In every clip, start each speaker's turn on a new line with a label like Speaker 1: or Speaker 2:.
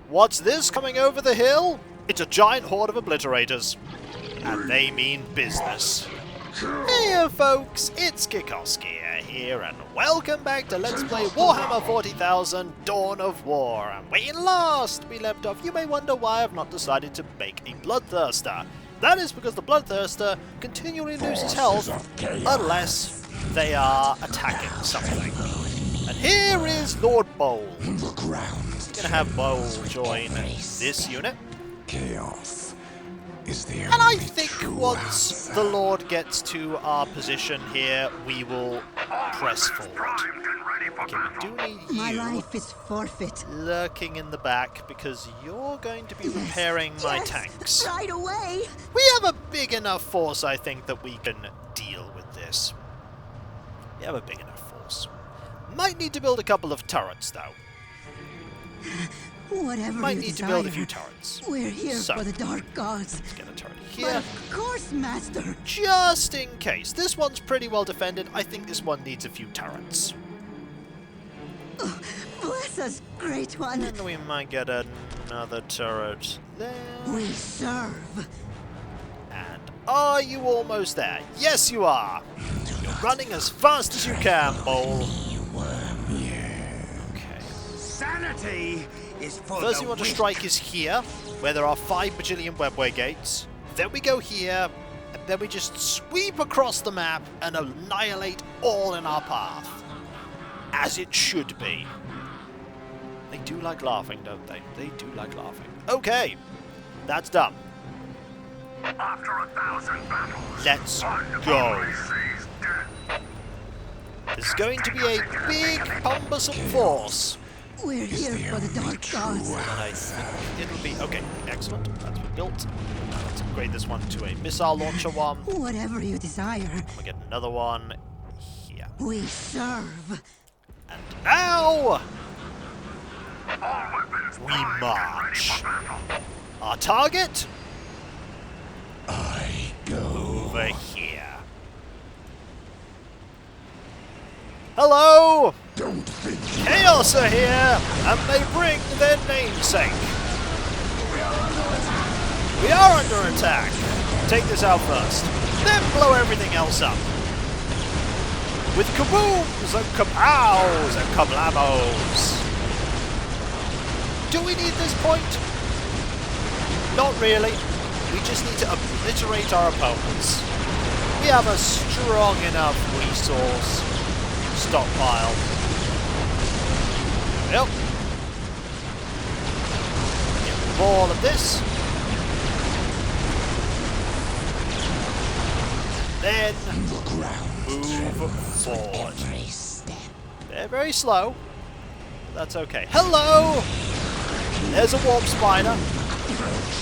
Speaker 1: What's this coming over the hill? It's a giant horde of obliterators. And they mean business. Hey folks, it's Kikoskia here, and welcome back to Let's Play Warhammer 40,000 Dawn of War. And when last we left off, you may wonder why I've not decided to make a Bloodthirster. That is because the Bloodthirster continually loses health unless they are attacking something. And here is Lord Bowl.
Speaker 2: The ground.
Speaker 1: We're gonna have Bowl join this unit.
Speaker 2: Chaos is the
Speaker 1: And I think once the Lord gets to our position here, we will press forward. Okay, we do need
Speaker 3: My
Speaker 1: you
Speaker 3: life is forfeit.
Speaker 1: lurking in the back because you're going to be repairing my
Speaker 3: Yes,
Speaker 1: tanks.
Speaker 3: right away.
Speaker 1: We have a big enough force, I think, that we can deal with this. We have a big enough force. Might need to build a couple of turrets, though.
Speaker 3: Whatever
Speaker 1: Might
Speaker 3: you
Speaker 1: need to
Speaker 3: desire.
Speaker 1: build a few turrets.
Speaker 3: We're here
Speaker 1: So,
Speaker 3: for the dark gods.
Speaker 1: let's get a turret
Speaker 3: But
Speaker 1: here.
Speaker 3: of course, Master.
Speaker 1: Just in case. This one's pretty well defended. I think this one needs a few turrets.
Speaker 3: Bless us, Great One.
Speaker 1: And we might get another turret there.
Speaker 3: We serve.
Speaker 1: And are you almost there? Yes, you are. You're running as fast as you can, Bowl. Okay.
Speaker 4: Sanity is for
Speaker 1: First
Speaker 4: the
Speaker 1: you want to
Speaker 4: weak.
Speaker 1: strike is here, where there are 5 bajillion webway gates. Then we go here, and then we just sweep across the map and annihilate all in our path. As it should be. They do like laughing, don't they? They do like laughing. Okay, that's done.
Speaker 4: After 1,000 battles,
Speaker 1: Let's
Speaker 4: one
Speaker 1: go.
Speaker 4: only sees death.
Speaker 1: There's going to be a big, cumbersome force.
Speaker 3: We're here for the dark gods.
Speaker 1: But I think it'll be... Okay, excellent. That's been built. Now let's upgrade this one to a missile launcher one.
Speaker 3: Whatever you desire.
Speaker 1: We'll get another one here.
Speaker 3: We serve.
Speaker 1: And now
Speaker 4: All weapons
Speaker 1: we
Speaker 4: primed and ready
Speaker 1: march.
Speaker 4: for battle.
Speaker 1: Our target
Speaker 2: I go.
Speaker 1: over here. Hello!
Speaker 2: Don't think you
Speaker 1: Chaos are here, and they bring their namesake. We are under attack. Take this out first, then blow everything else up. With kabooms and kapows and kablamos. Do we need this point? Not really. We just need to obliterate our opponents. We have a strong enough resource stockpile. Yep. Get rid of all of this. Then
Speaker 2: the ground
Speaker 1: move forward.
Speaker 2: every step.
Speaker 1: They're very slow. But that's okay. Hello! There's a warp spider.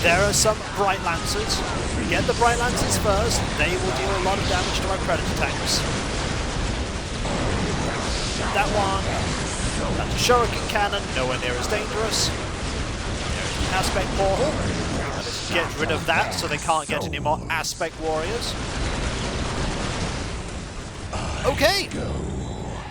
Speaker 1: There are some bright lancers. We get the bright lancers first. They will deal a lot of damage to my predator tanks. That one. That's a shuriken cannon, nowhere near as dangerous. There's the aspect portal. Let's get rid of that so they can't get any more aspect warriors. Okay.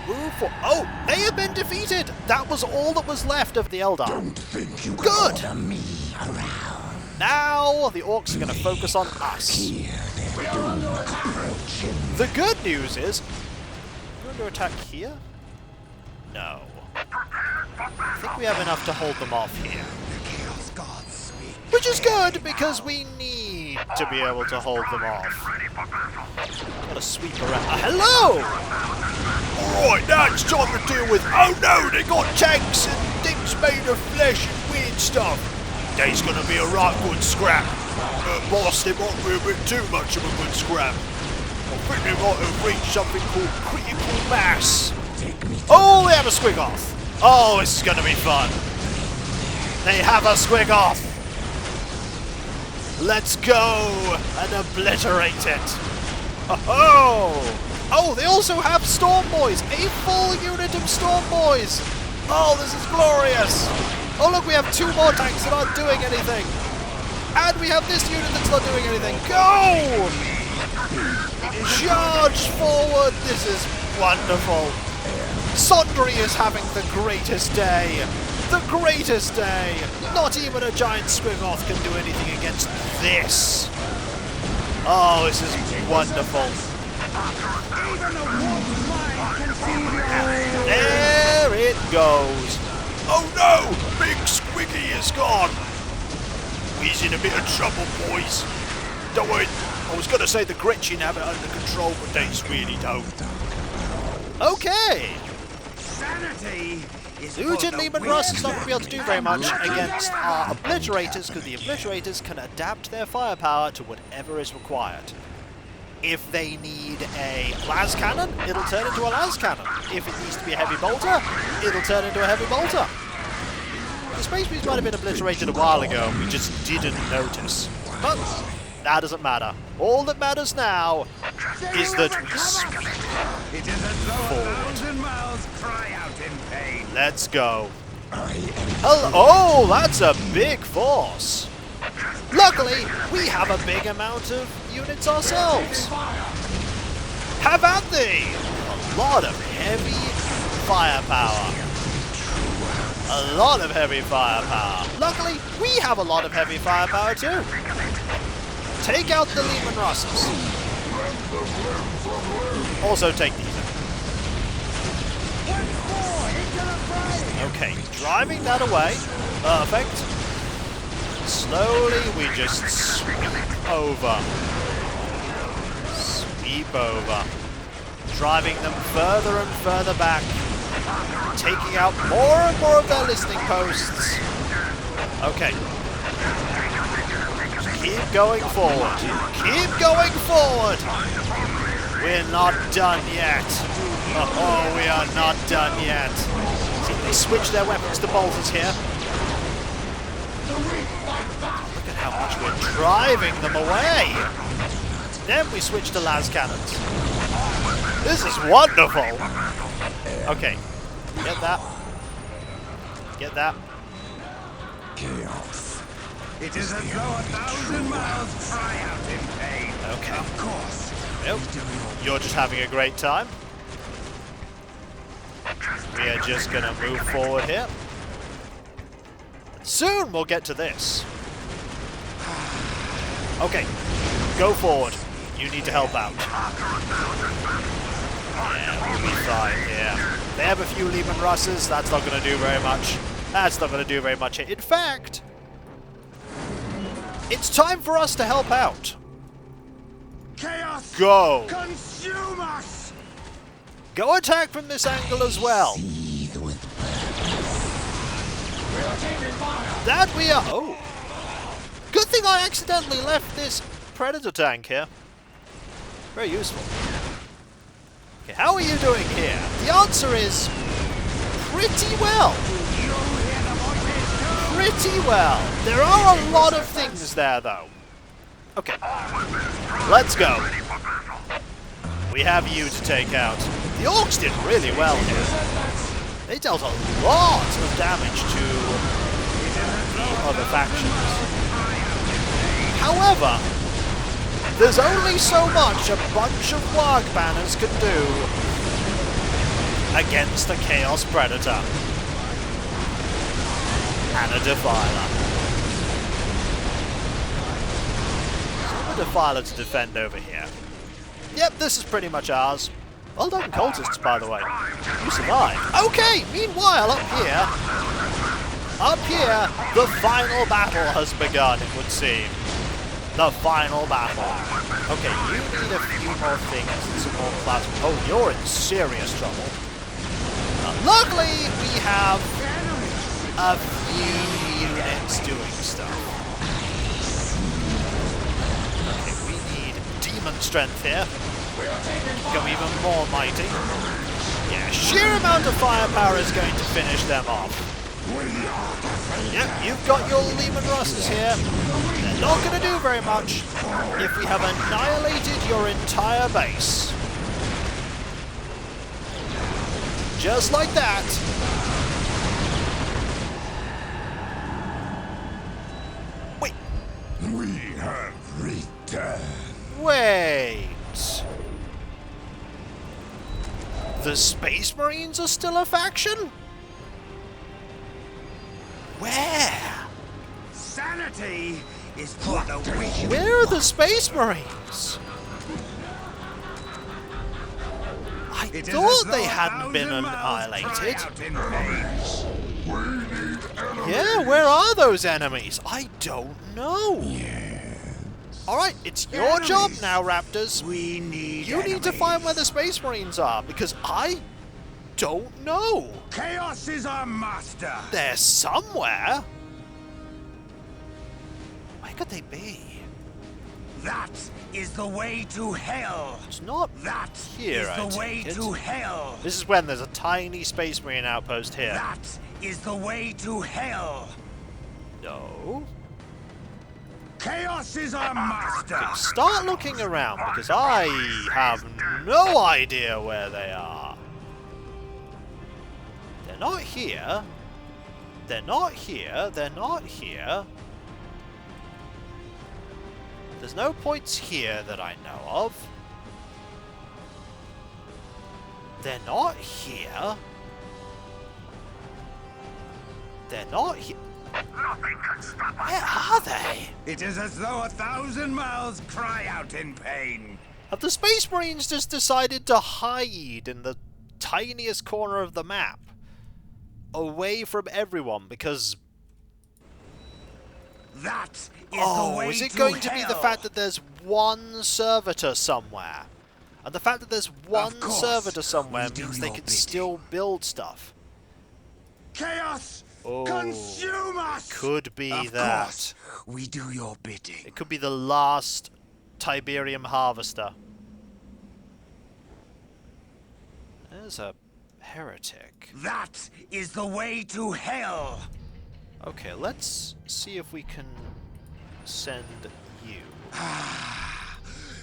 Speaker 1: Move for. Oh, they have been defeated. That was all that was left of the Eldar.
Speaker 2: Don't think you
Speaker 1: Good.
Speaker 2: can order me around.
Speaker 1: Now the orcs are going to focus on us.
Speaker 2: Hear their doom approaching.
Speaker 1: The good news is, we're going to attack here. No. I think we have enough to hold them off here.
Speaker 4: The Chaos Gods speak.
Speaker 1: Which is good, because we need to be able to hold them off.
Speaker 4: Ready for battle.
Speaker 1: Gotta sweep around. Hello! Alright, now it's time to deal with... Oh no, they got tanks and things made of flesh and weird stuff. They's gonna be a right good scrap. Boss, they might be a bit too much of a good scrap. I think they might have reached something called critical mass.
Speaker 2: Take me to
Speaker 1: Oh, they have a squig off. Oh, this is going to be fun. They have a squig off. Let's go and obliterate it. Oh, oh, they also have Storm Boys. A full unit of Storm Boys. Oh, this is glorious. Oh, look, we have 2 more tanks that aren't doing anything. And we have this unit that's not doing anything. Go! Charge forward. This is wonderful. Sondri is having the greatest day. The greatest day! Not even a giant swim-off can do anything against this! Oh, this is wonderful. And there it goes. Oh no! Big Squiggy is gone! He's in a bit of trouble, boys. Don't worry. I was going to say the Gretchen have it under control, but they really don't. Okay!
Speaker 4: Sanity is
Speaker 1: Nugent
Speaker 4: for the
Speaker 1: Lehman Russ is not
Speaker 4: weird.
Speaker 1: going to be able to do very much against our Obliterators, because the Obliterators can adapt their firepower to whatever is required. If they need a las cannon, it'll turn into a las cannon. If it needs to be a heavy bolter, it'll turn into a heavy bolter. The Space Marines might have been obliterated a while ago, we just didn't notice. But that doesn't matter. All that matters now is that we sweep
Speaker 4: It is as though
Speaker 1: forward.
Speaker 4: 1,000 mouths cry out in pain.
Speaker 1: Let's go. Oh, that's a big force. Luckily, we have a big amount of units ourselves. Have at thee! A lot of heavy firepower. A lot of heavy firepower. Luckily, we have a lot of heavy firepower too. Take out the Lehman Russes. Also take these out. Okay, driving that away. Perfect. Slowly, we just sweep over. Sweep over. Driving them further and further back. Taking out more and more of their listening posts. Okay. Just keep going forward. Keep going forward. We're not done yet. Oh, we are not done yet. See, they switch their weapons to bolters here. Look at how much we're driving them away. Then we switch to las cannons. This is wonderful. Okay, get that. Get that.
Speaker 2: Chaos.
Speaker 4: It is as though 1,000 mouths cry out in pain.
Speaker 1: Okay.
Speaker 4: Of course.
Speaker 1: Nope. You're just having a great time. We are just gonna move forward here. Soon we'll get to this. Okay, go forward. You need to help out. Yeah, we'll be fine here. They have a few Lehman Russes. That's not going to do very much. That's not going to do very much. In fact, it's time for us to help out.
Speaker 4: Chaos!
Speaker 1: Go.
Speaker 4: Consume us!
Speaker 1: Go attack from this angle as well.
Speaker 2: Seethe with
Speaker 1: That we are. Oh. Good thing I accidentally left this Predator tank here. Very useful. Okay, how are you doing here? The answer is pretty well. Pretty well. There are a lot of things there, though. Okay. Let's go. We have you to take out. The Orks did really well here. They dealt a lot of damage to the other factions. However, there's only so much a bunch of Warg banners can do against a Chaos Predator and a Defiler. So a Defiler to defend over here. Yep, this is pretty much ours. Well done, cultists, by the way. You survived. Okay, meanwhile, up here, the final battle has begun, it would seem. The final battle. Okay, you need a few more things and some more plasma. Oh, you're in serious trouble. Luckily, we have a few units doing stuff. Okay, we need demon strength here. Go even more mighty. Yeah, sheer amount of firepower is going to finish them off. Yep, you've got your Lehman Russes here. They're not going to do very much if we have annihilated your entire base. Just like that. Wait.
Speaker 2: We have returned.
Speaker 1: Wait. The Space Marines are still a faction? Where?
Speaker 4: Sanity is for the weak.
Speaker 1: Where are the Space Marines? I
Speaker 4: It is as
Speaker 1: thought
Speaker 4: though
Speaker 1: they
Speaker 4: a
Speaker 1: hadn't been
Speaker 4: thousand mouths cry
Speaker 1: annihilated.
Speaker 4: out in pain.
Speaker 1: Yeah, where are those enemies? I don't know. Alright, it's your job
Speaker 4: Enemies.
Speaker 1: now, Raptors.
Speaker 4: We need
Speaker 1: You need to find where the Space Marines are, because I don't know.
Speaker 4: Chaos is our master.
Speaker 1: They're somewhere. Where could they be?
Speaker 4: That is the way to hell.
Speaker 1: It's not
Speaker 4: That
Speaker 1: here,
Speaker 4: is
Speaker 1: I
Speaker 4: the way
Speaker 1: take it.
Speaker 4: to hell.
Speaker 1: This is when there's a tiny Space Marine outpost here.
Speaker 4: That is the way to hell.
Speaker 1: No.
Speaker 4: Chaos is our master.
Speaker 1: Start looking around, because I have no idea where they are. They're not here. They're not here. They're not here. There's no points here that I know of. They're not here. They're not here.
Speaker 4: Nothing can stop us.
Speaker 1: Where are they?
Speaker 4: It is as though 1,000 mouths cry out in pain.
Speaker 1: Have the Space Marines just decided to hide in the tiniest corner of the map? Away from everyone, because...
Speaker 4: That is the
Speaker 1: Oh,
Speaker 4: way
Speaker 1: is it
Speaker 4: to
Speaker 1: going to be the
Speaker 4: hell.
Speaker 1: fact that there's one servitor somewhere? And the fact that there's one
Speaker 4: course,
Speaker 1: servitor somewhere
Speaker 4: we do
Speaker 1: means they
Speaker 4: your
Speaker 1: can
Speaker 4: bidding.
Speaker 1: still build stuff.
Speaker 4: Chaos
Speaker 1: Oh,
Speaker 4: consume us.
Speaker 1: could be
Speaker 4: Of
Speaker 1: that.
Speaker 4: course, we do your bidding.
Speaker 1: It could be the last Tiberium harvester. There's a heretic.
Speaker 4: That is the way to hell.
Speaker 1: Okay, let's see if we can send you.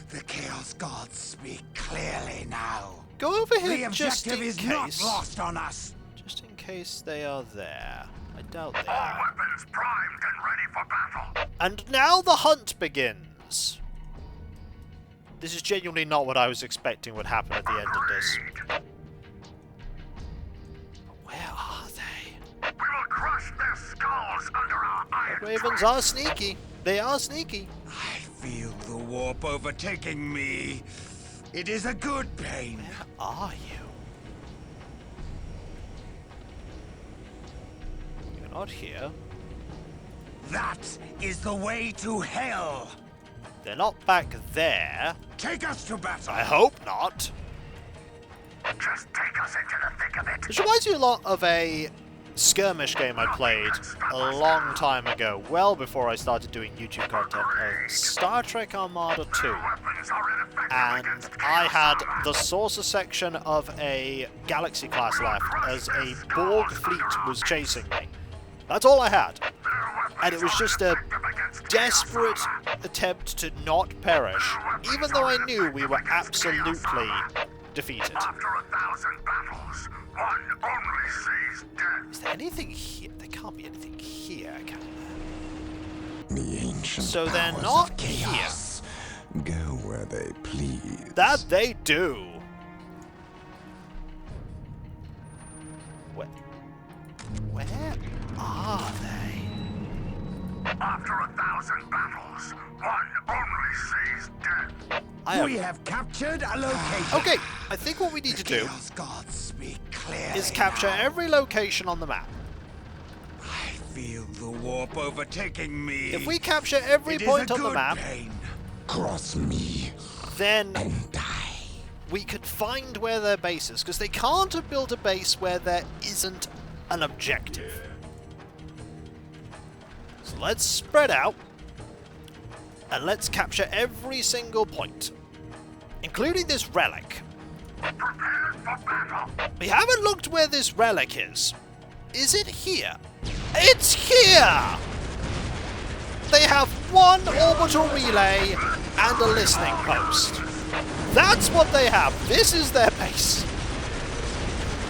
Speaker 4: The Chaos Gods speak clearly now.
Speaker 1: Go over
Speaker 4: The
Speaker 1: here just
Speaker 4: objective
Speaker 1: in
Speaker 4: is not
Speaker 1: case.
Speaker 4: lost on us.
Speaker 1: Just in case they are there. I doubt they are.
Speaker 4: Weapons primed and ready for battle.
Speaker 1: And now the hunt begins. This is genuinely not what I was expecting would happen at the end of this. Where are they?
Speaker 4: We will crush their skulls under our iron.
Speaker 1: The Ravens are sneaky. They are sneaky.
Speaker 4: I feel the warp overtaking me. It is a good pain.
Speaker 1: Where are you? You're not here.
Speaker 4: That is the way to hell.
Speaker 1: They're not back there.
Speaker 4: Take us to battle.
Speaker 1: I hope not.
Speaker 4: Just take us into the thick of it.
Speaker 1: This reminds me a lot of a skirmish game I played a long time ago, well before I started doing YouTube content, of Star Trek Armada 2.
Speaker 4: Weapons are ineffective
Speaker 1: And
Speaker 4: against
Speaker 1: I
Speaker 4: chaos
Speaker 1: had
Speaker 4: armor.
Speaker 1: the saucer section of a Galaxy class left as a Borg fleet was chasing me. That's all I had. And it was just a desperate attempt to not perish, even though I knew we were absolutely defeated.
Speaker 4: After 1,000 battles, one only sees death.
Speaker 1: Is there anything here? There can't be anything here, can there?
Speaker 2: The ancient
Speaker 1: So they're
Speaker 2: powers
Speaker 1: not
Speaker 2: of chaos go where they please.
Speaker 1: That they do. Where are they?
Speaker 4: After 1,000 battles, one only sees death. We have captured a location.
Speaker 1: Okay, I think what we need to do
Speaker 4: Chaos Gods speak clearly
Speaker 1: is capture
Speaker 4: now.
Speaker 1: every location on the map.
Speaker 4: I feel the warp overtaking me.
Speaker 1: If we capture every
Speaker 4: It is
Speaker 1: point
Speaker 4: a
Speaker 1: on the
Speaker 4: good
Speaker 1: map,
Speaker 4: pain.
Speaker 2: Cross me
Speaker 1: then
Speaker 2: and die.
Speaker 1: we could find where their base is, because they can't have built a base where there isn't an objective. So let's spread out, and let's capture every single point, including this relic.
Speaker 4: Prepare for battle.
Speaker 1: We haven't looked where this relic is. Is it here? It's here! They have one orbital relay and a listening post. That's what they have. This is their base.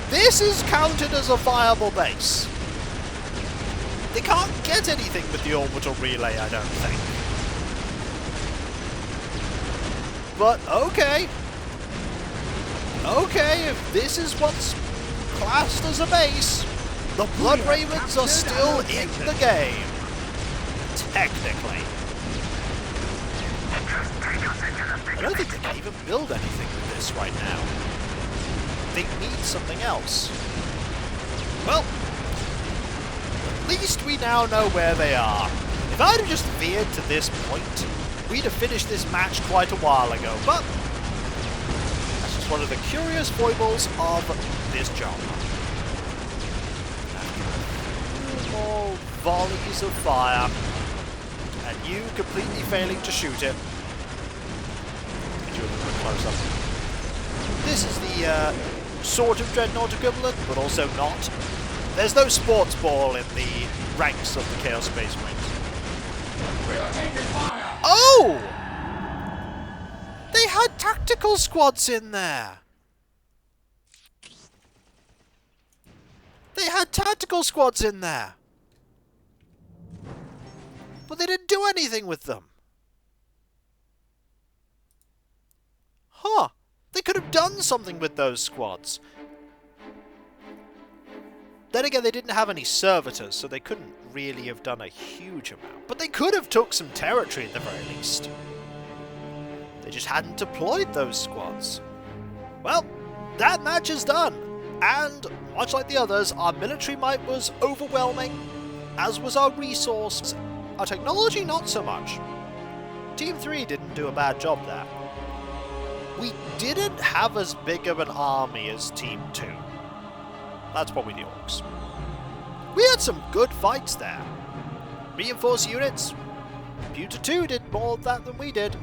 Speaker 1: This is counted as a viable base. They can't get anything with the orbital relay, I don't think. But okay. Okay, if this is what's classed as a base, The Blood Ravens are still in the game. Technically. I don't think they can even build anything with this right now. They need something else. Well, at least we now know where they are. If I'd have just veered to this point, we'd have finished this match quite a while ago, but that's just one of the curious foibles of this genre. After a few more volleys of fire, and you completely failing to shoot it. Get you a little bit close up. This is the sort of Dreadnought equivalent, but also not. There's no sports ball in the ranks of the Chaos Space Marines. Oh! They had tactical squads in there! They had tactical squads in there! But they didn't do anything with them. Huh. They could have done something with those squads. Then again, they didn't have any servitors, so they couldn't really have done a huge amount. But they could have took some territory at the very least. They just hadn't deployed those squads. Well, that match is done. And, much like the others, our military might was overwhelming, as was our resource. Our technology, not so much. Team 3 didn't do a bad job there. We didn't have as big of an army as Team 2. That's probably the Orks. We had some good fights there. Reinforced units. Computer 2 did more of that than we did.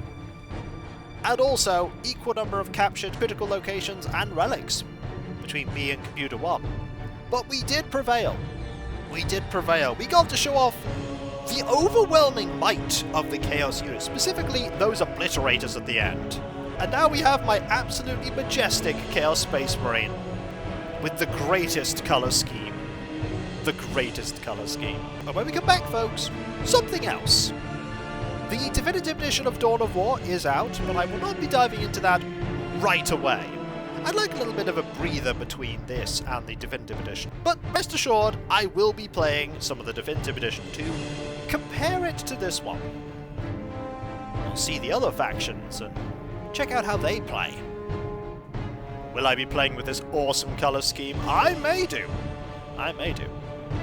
Speaker 1: And also, equal number of captured critical locations and relics between me and Computer 1. But we did prevail. We did prevail. We got to show off the overwhelming might of the Chaos units, specifically those obliterators at the end. And now we have my absolutely majestic Chaos Space Marine with the greatest colour scheme. The greatest colour scheme. But when we come back, folks, something else. The definitive edition of Dawn of War is out, but I will not be diving into that right away. I'd like a little bit of a breather between this and the definitive edition. But rest assured, I will be playing some of the definitive edition to compare it to this one. We'll see the other factions and check out how they play. Will I be playing with this awesome colour scheme? I may do. I may do.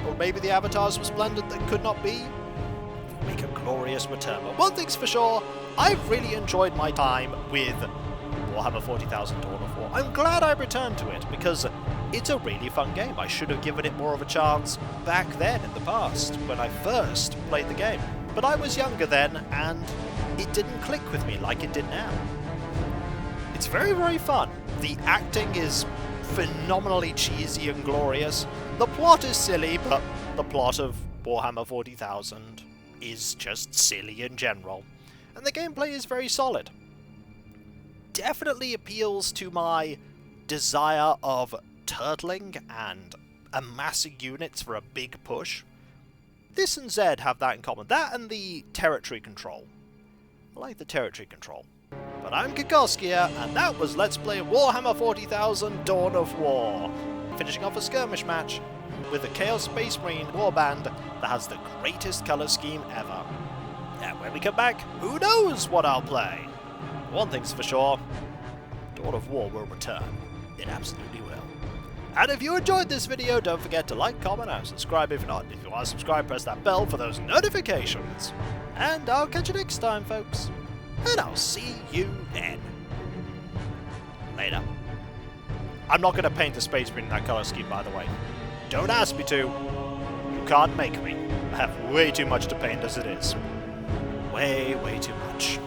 Speaker 1: Or maybe the avatars were splendid that could not be. Make a glorious return. But one thing's for sure, I've really enjoyed my time with Warhammer 40,000 Dawn of War. I'm glad I returned to it, because it's a really fun game. I should have given it more of a chance back then in the past, when I first played the game. But I was younger then, and it didn't click with me like it did now. It's very, very fun. The acting is phenomenally cheesy and glorious. The plot is silly, but the plot of Warhammer 40,000 is just silly in general. And the gameplay is very solid. Definitely appeals to my desire of turtling and amassing units for a big push. This and Zed have that in common. That and the territory control. I like the territory control. But I'm Kikoskia, and that was Let's Play Warhammer 40,000 Dawn of War. Finishing off a skirmish match with a Chaos Space Marine warband that has the greatest colour scheme ever. And when we come back, who knows what I'll play? One thing's for sure, Dawn of War will return. It absolutely will. And if you enjoyed this video, don't forget to like, comment, and subscribe if not. If you want to subscribe, press that bell for those notifications. And I'll catch you next time, folks. And I'll see you then. Later. I'm not going to paint the Space Marine in that colour scheme, by the way. Don't ask me to. You can't make me. I have way too much to paint as it is. Way, way too much.